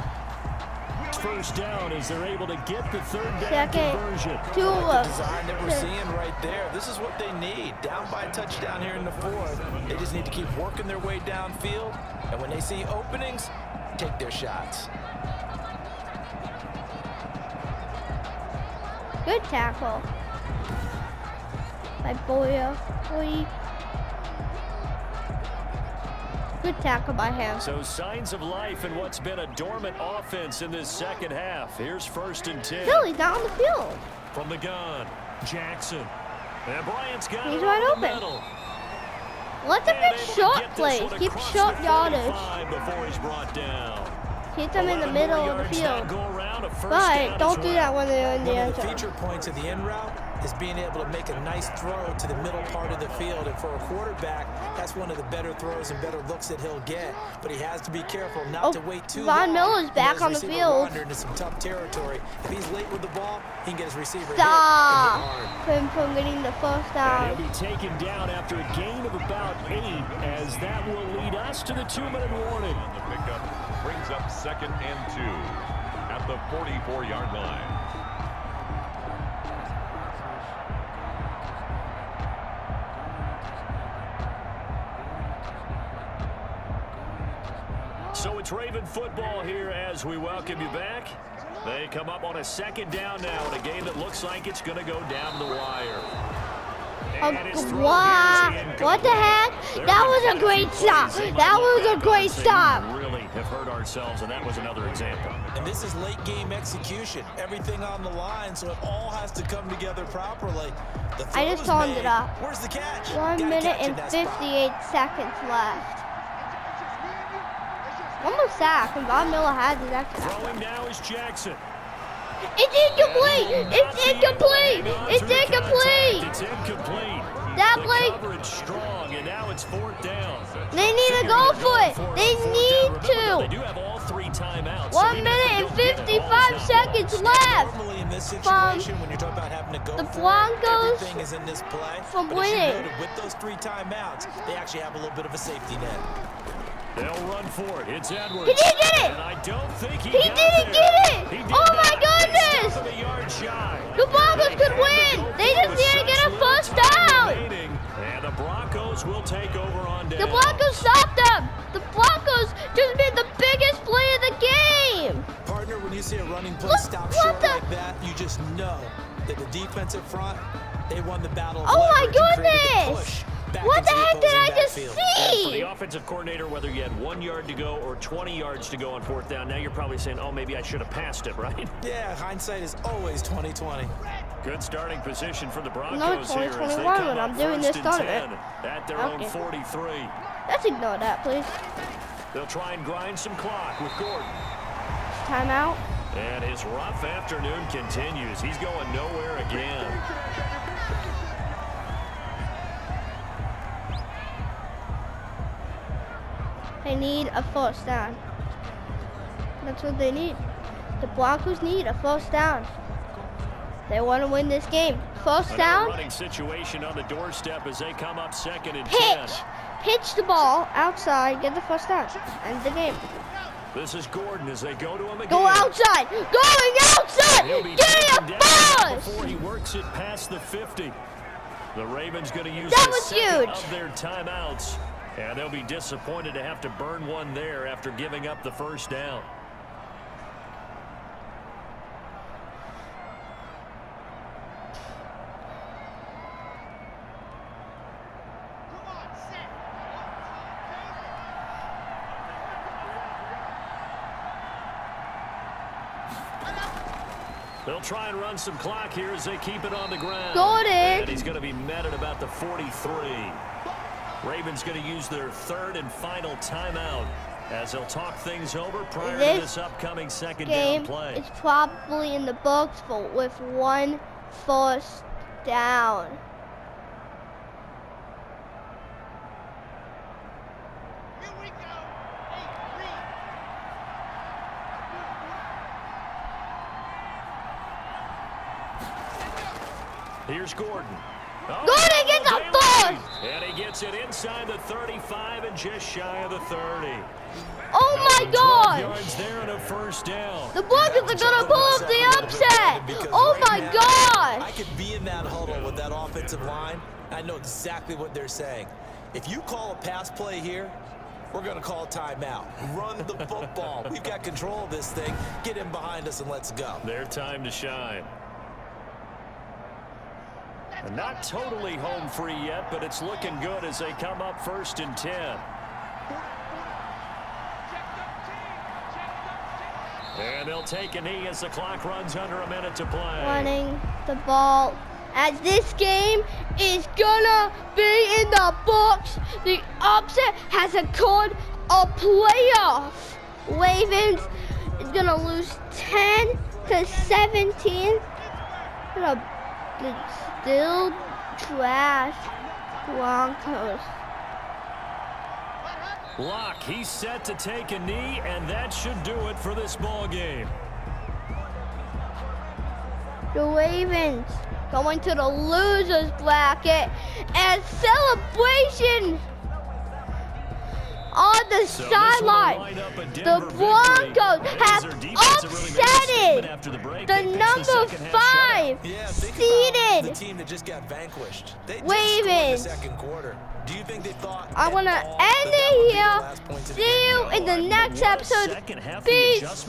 Speaker 7: First down as they're able to get the 3rd down conversion.
Speaker 3: Design that we're seeing right there. This is what they need. Down by a touchdown here in the 4th. They just need to keep working their way downfield. And when they see openings, take their shots.
Speaker 4: Good tackle by Boya. Good tackle by him.
Speaker 7: So signs of life in what's been a dormant offense in this second half. Here's 1st and 10.
Speaker 4: Philly's down the field.
Speaker 7: From the gun, Jackson. And Bryant's got
Speaker 4: He's
Speaker 7: it
Speaker 4: wide
Speaker 7: over the
Speaker 4: open.
Speaker 7: middle.
Speaker 4: Let's pick short plays. Keep short yardage.
Speaker 7: Before he's brought down.
Speaker 4: Keep them in the middle of the field. But don't do that when they're in the end zone.
Speaker 3: One of the feature points of the end route is being able to make a nice throw to the middle part of the field. And for a quarterback, that's one of the better throws and better looks that he'll get. But he has to be careful not to wait too long.
Speaker 4: Von Miller's back on the field.
Speaker 3: Into some tough territory. If he's late with the ball, he can get his receiver
Speaker 4: Stop him from getting the first down.
Speaker 7: And he'll be taken down after a gain of about 8, as that will lead us to the 2-minute warning.
Speaker 6: On the pickup brings up 2nd and 2 at the 44-yard line.
Speaker 7: So it's Raven football here as we welcome you back. They come up on a 2nd down now in a game that looks like it's going to go down the wire.
Speaker 4: What the heck? That was a great stop. That was a great stop.
Speaker 7: Really have hurt ourselves, and that was another example.
Speaker 3: And this is late game execution. Everything on the line, so it all has to come together properly.
Speaker 4: I just turned it up.
Speaker 3: Where's the catch?
Speaker 4: 1 minute and 58 seconds left. One more sack, and Von Miller has his extra.
Speaker 7: Throwing now is Jackson.
Speaker 4: It's incomplete! It's incomplete! It's incomplete!
Speaker 7: It's incomplete.
Speaker 4: That play.
Speaker 7: Coverage strong, and now it's 4th down.
Speaker 4: They need to go for it. They need to.
Speaker 7: They do have all 3 timeouts.
Speaker 4: 1 minute and 55 seconds left.
Speaker 3: Normally in this situation, when you're talking about having to go
Speaker 4: the
Speaker 3: for
Speaker 4: Broncos
Speaker 3: everything is in this play.
Speaker 4: from
Speaker 3: but as you
Speaker 4: winning.
Speaker 3: noted, with those 3 timeouts, they actually have a little bit of a safety net.
Speaker 7: They'll run for it. It's Edwards.
Speaker 4: He didn't get it.
Speaker 7: And I don't think he
Speaker 4: didn't get it.
Speaker 7: He did
Speaker 4: Oh my
Speaker 7: not.
Speaker 4: goodness.
Speaker 7: They stopped him a yard shy.
Speaker 4: The Broncos could win. They just need to get a first down.
Speaker 7: And the Broncos will take over on down.
Speaker 4: The Broncos stopped them. The Broncos just made the biggest play of the game.
Speaker 3: Partner, when you see a running play
Speaker 4: Look,
Speaker 3: stop
Speaker 4: what
Speaker 3: short
Speaker 4: the-
Speaker 3: like that, you just know that the defensive front, they won the battle of
Speaker 4: Oh my
Speaker 3: leverage and created the
Speaker 4: goodness.
Speaker 3: push back
Speaker 4: What
Speaker 3: into
Speaker 4: the heck did I
Speaker 3: opposing
Speaker 4: just
Speaker 3: backfield.
Speaker 7: For the
Speaker 4: see?
Speaker 7: offensive coordinator, whether you had 1 yard to go or 20 yards to go on 4th down, now you're probably saying, oh, maybe I should have passed it, right?
Speaker 3: Yeah, hindsight is always 20/20.
Speaker 7: Good starting position for the Broncos
Speaker 4: No, it's only
Speaker 7: here as they
Speaker 4: 21
Speaker 7: come
Speaker 4: when
Speaker 7: up
Speaker 4: I'm doing
Speaker 7: 1st
Speaker 4: this
Speaker 7: and
Speaker 4: tournament.
Speaker 7: 10 at their own
Speaker 4: Okay.
Speaker 7: 43.
Speaker 4: Let's ignore that, please.
Speaker 7: They'll try and grind some clock with Gordon.
Speaker 4: Timeout.
Speaker 7: And his rough afternoon continues. He's going nowhere again.
Speaker 4: They need a first down. That's what they need. The Broncos need a first down. They want to win this game. First
Speaker 7: Another
Speaker 4: down,
Speaker 7: running situation on the doorstep as they come up 2nd and 10.
Speaker 4: pitch. Pitch the ball outside, get the first down. End the game.
Speaker 7: This is Gordon as they go to him again.
Speaker 4: Go outside. Going outside.
Speaker 7: He'll be
Speaker 4: Get
Speaker 7: taken
Speaker 4: a
Speaker 7: down
Speaker 4: bus.
Speaker 7: before he works it past the 50. The Ravens going to use
Speaker 4: That
Speaker 7: the
Speaker 4: was
Speaker 7: second
Speaker 4: huge.
Speaker 7: of their timeouts. And they'll be disappointed to have to burn one there after giving up the first down. They'll try and run some clock here as they keep it on the ground.
Speaker 4: Got it.
Speaker 7: And he's going to be met at about the 43. Ravens going to use their third and final timeout as they'll talk things over prior to this upcoming second down play.
Speaker 4: It's probably in the books, but with 1 first down.
Speaker 7: Here's Gordon.
Speaker 4: Gordon gets a first!
Speaker 7: And he gets it inside the 35 and just shy of the 30.
Speaker 4: Oh my gosh!
Speaker 7: Yards there and a first down.
Speaker 4: The Broncos are gonna pull up the upset! Oh my gosh!
Speaker 3: I could be in that huddle with that offensive line. I know exactly what they're saying. If you call a pass play here, we're going to call a timeout. Run the football. We've got control of this thing. Get him behind us and let's go.
Speaker 7: Their time to shine. And not totally home free yet, but it's looking good as they come up 1st and 10. And they'll take a knee as the clock runs under a minute to play.
Speaker 4: Running the ball. As this game is gonna be in the books. The upset has occurred a playoff. Ravens is gonna lose 10-17. Still trash Broncos.
Speaker 7: Locke, he's set to take a knee, and that should do it for this ball game.
Speaker 4: The Ravens going to the losers bracket, and celebration on the sideline. The Broncos have upsetted the number 5 seeded
Speaker 3: team that just got vanquished.
Speaker 4: Ravens. I want to end it here. See you in the next episode. Peace.